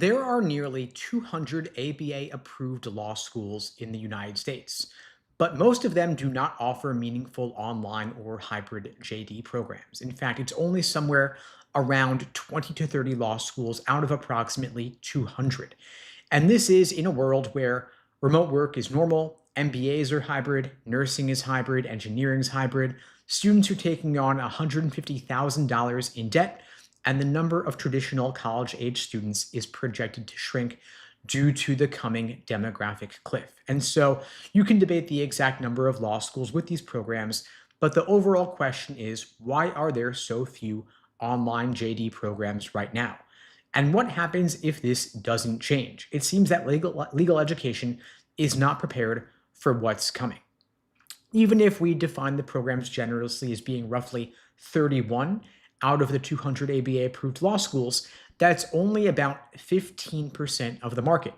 There are nearly 200 ABA-approved law schools in the United States, but most of them do not offer meaningful online or hybrid JD programs. In fact, it's only somewhere around 20 to 30 law schools out of approximately 200. And this is in a world where remote work is normal, MBAs are hybrid, nursing is hybrid, engineering is hybrid, students are taking on $150,000 in debt, and the number of traditional college age students is projected to shrink due to the coming demographic cliff. And so you can debate the exact number of law schools with these programs, but the overall question is why are there so few online JD programs right now? And what happens if this doesn't change? It seems that legal education is not prepared for what's coming. Even if we define the programs generously as being roughly 31 out of the 200 ABA approved law schools, that's only about 15% of the market.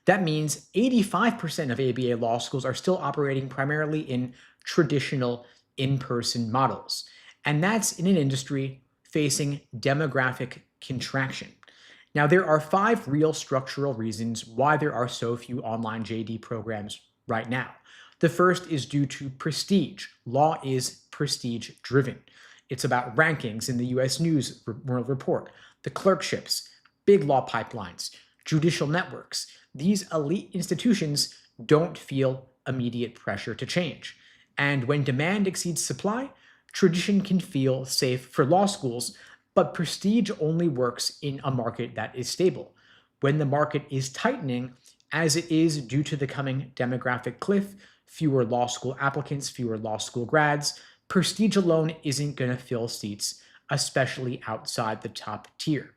That means 85% of ABA law schools are still operating primarily in traditional in person models. And that's in an industry facing demographic contraction. Now, there are five real structural reasons why there are so few online JD programs right now. The first is due to prestige. Law is prestige driven. It's about rankings in the US News World Report, the clerkships, big law pipelines, judicial networks. These elite institutions don't feel immediate pressure to change. And when demand exceeds supply, tradition can feel safe for law schools, but prestige only works in a market that is stable. When the market is tightening, as it is due to the coming demographic cliff, fewer law school applicants, fewer law school grads, prestige alone isn't going to fill seats, especially outside the top tier.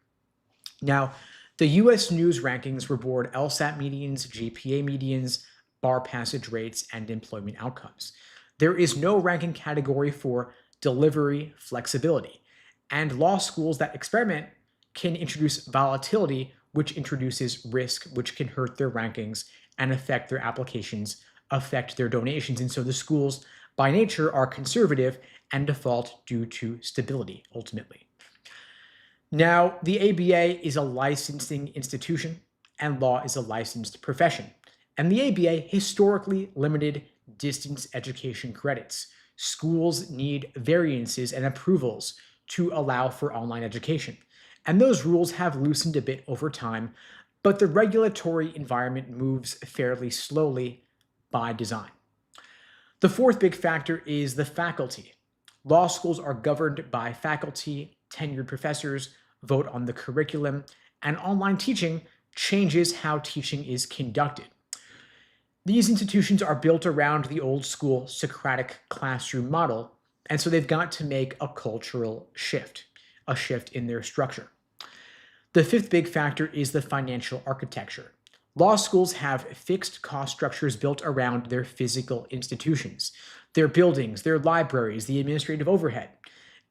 Now, the US News rankings reward LSAT medians, GPA medians, bar passage rates, and employment outcomes. There is no ranking category for delivery flexibility, and law schools that experiment can introduce volatility, which introduces risk, which can hurt their rankings and affect their applications, affect their donations. And so the schools, by nature, are conservative and default due to stability, ultimately. Now, the ABA is a licensing institution, and law is a licensed profession. And the ABA historically limited distance education credits. Schools need variances and approvals to allow for online education. And those rules have loosened a bit over time, but the regulatory environment moves fairly slowly by design. The fourth big factor is the faculty. Law schools are governed by faculty, tenured professors vote on the curriculum, and online teaching changes how teaching is conducted. These institutions are built around the old school Socratic classroom model, and so they've got to make a cultural shift, a shift in their structure. The fifth big factor is the financial architecture. Law schools have fixed cost structures built around their physical institutions, their buildings, their libraries, the administrative overhead.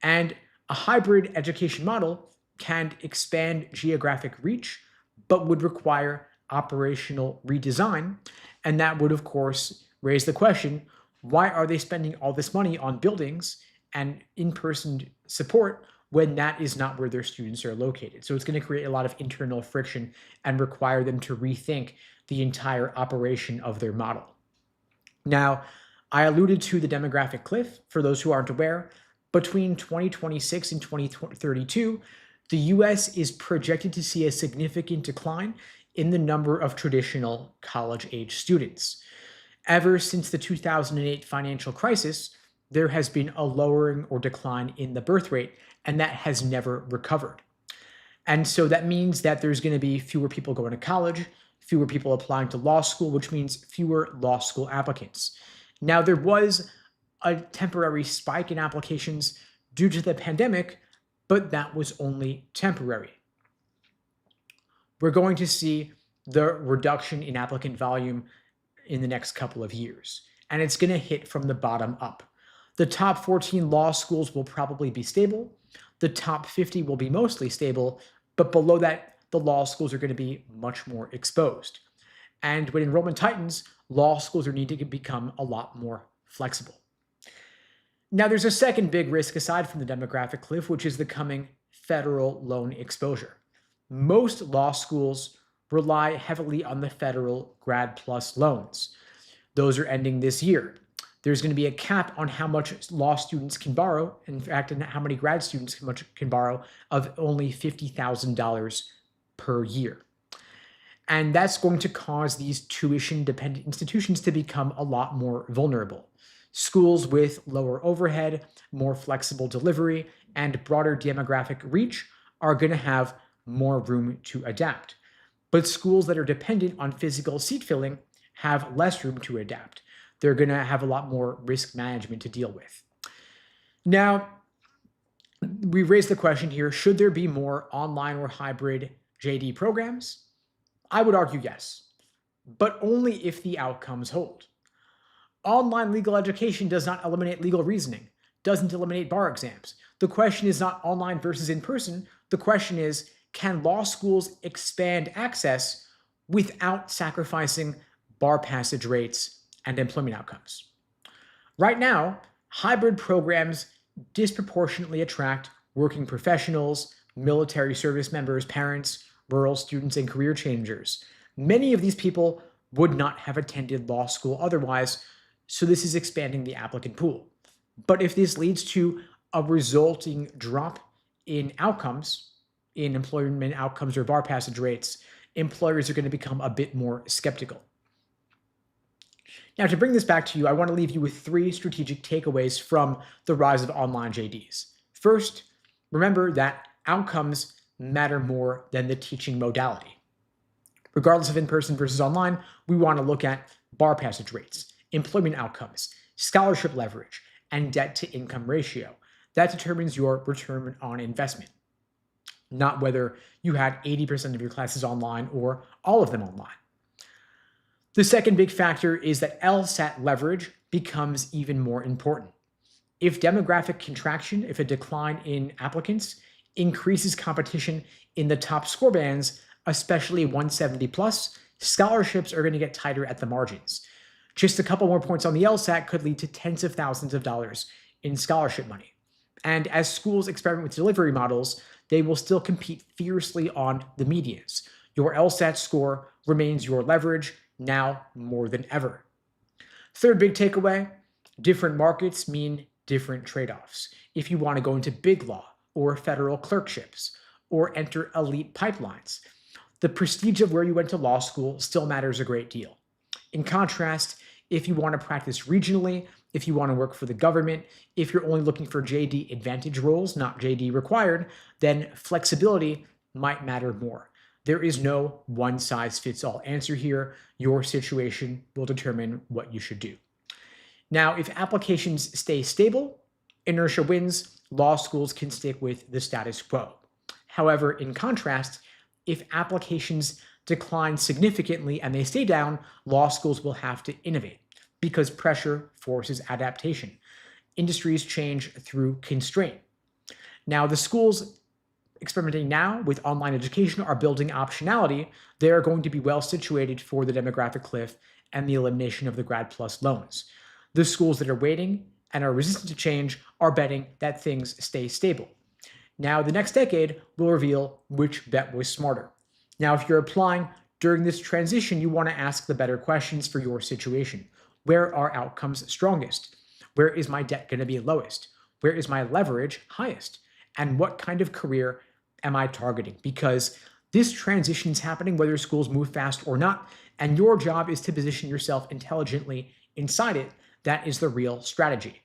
And a hybrid education model can expand geographic reach, but would require operational redesign. And that would, of course, raise the question, why are they spending all this money on buildings and in-person support when that is not where their students are located? So it's going to create a lot of internal friction and require them to rethink the entire operation of their model. Now, I alluded to the demographic cliff. For those who aren't aware, between 2026 and 2032, the US is projected to see a significant decline in the number of traditional college-age students. Ever since the 2008 financial crisis, there has been a lowering or decline in the birth rate, and that has never recovered. And so that means that there's going to be fewer people going to college, fewer people applying to law school, which means fewer law school applicants. Now, there was a temporary spike in applications due to the pandemic, but that was only temporary. We're going to see the reduction in applicant volume in the next couple of years, and it's going to hit from the bottom up. The top 14 law schools will probably be stable. The top 50 will be mostly stable, but below that, the law schools are going to be much more exposed. And when enrollment tightens, law schools are needing to become a lot more flexible. Now, there's a second big risk aside from the demographic cliff, which is the coming federal loan exposure. Most law schools rely heavily on the federal Grad Plus loans. Those are ending this year. There's going to be a cap on how much law students can borrow, in fact, and how many grad students can borrow, of only $50,000 per year. And that's going to cause these tuition-dependent institutions to become a lot more vulnerable. Schools with lower overhead, more flexible delivery, and broader demographic reach are going to have more room to adapt. But schools that are dependent on physical seat filling have less room to adapt. They're going to have a lot more risk management to deal with. Now, we raised the question here, should there be more online or hybrid JD programs? I would argue yes, but only if the outcomes hold. Online legal education does not eliminate legal reasoning, doesn't eliminate bar exams. The question is not online versus in person. The question is, can law schools expand access without sacrificing bar passage rates and employment outcomes? Right now, hybrid programs disproportionately attract working professionals, military service members, parents, rural students, and career changers. Many of these people would not have attended law school otherwise, so this is expanding the applicant pool. But if this leads to a resulting drop in outcomes, in employment outcomes or bar passage rates, employers are going to become a bit more skeptical. Now, to bring this back to you, I want to leave you with 3 strategic takeaways from the rise of online JDs. First, remember that outcomes matter more than the teaching modality. Regardless of in-person versus online, we want to look at bar passage rates, employment outcomes, scholarship leverage, and debt-to-income ratio. That determines your return on investment, not whether you had 80% of your classes online or all of them online. The second big factor is that LSAT leverage becomes even more important. If demographic contraction, if a decline in applicants increases competition in the top score bands, especially 170 plus, scholarships are going to get tighter at the margins. Just a couple more points on the LSAT could lead to tens of thousands of dollars in scholarship money. And as schools experiment with delivery models, they will still compete fiercely on the medians. Your LSAT score remains your leverage now more than ever. Third big takeaway, different markets mean different trade-offs. If you want to go into big law or federal clerkships or enter elite pipelines, the prestige of where you went to law school still matters a great deal. In contrast, if you want to practice regionally, if you want to work for the government, if you're only looking for JD advantage roles, not JD required, then flexibility might matter more. There is no one-size-fits-all answer here. Your situation will determine what you should do. Now, if applications stay stable, inertia wins, law schools can stick with the status quo. However, in contrast, if applications decline significantly and they stay down, law schools will have to innovate because pressure forces adaptation. Industries change through constraint. Now, the schools experimenting now with online education are building optionality. They are going to be well situated for the demographic cliff and the elimination of the Grad Plus loans. The schools that are waiting and are resistant to change are betting that things stay stable. Now, the next decade will reveal which bet was smarter. Now, if you're applying during this transition, you want to ask the better questions for your situation. Where are outcomes strongest? Where is my debt going to be lowest? Where is my leverage highest? And what kind of career am I targeting? Because this transition is happening whether schools move fast or not, and your job is to position yourself intelligently inside it. That is the real strategy.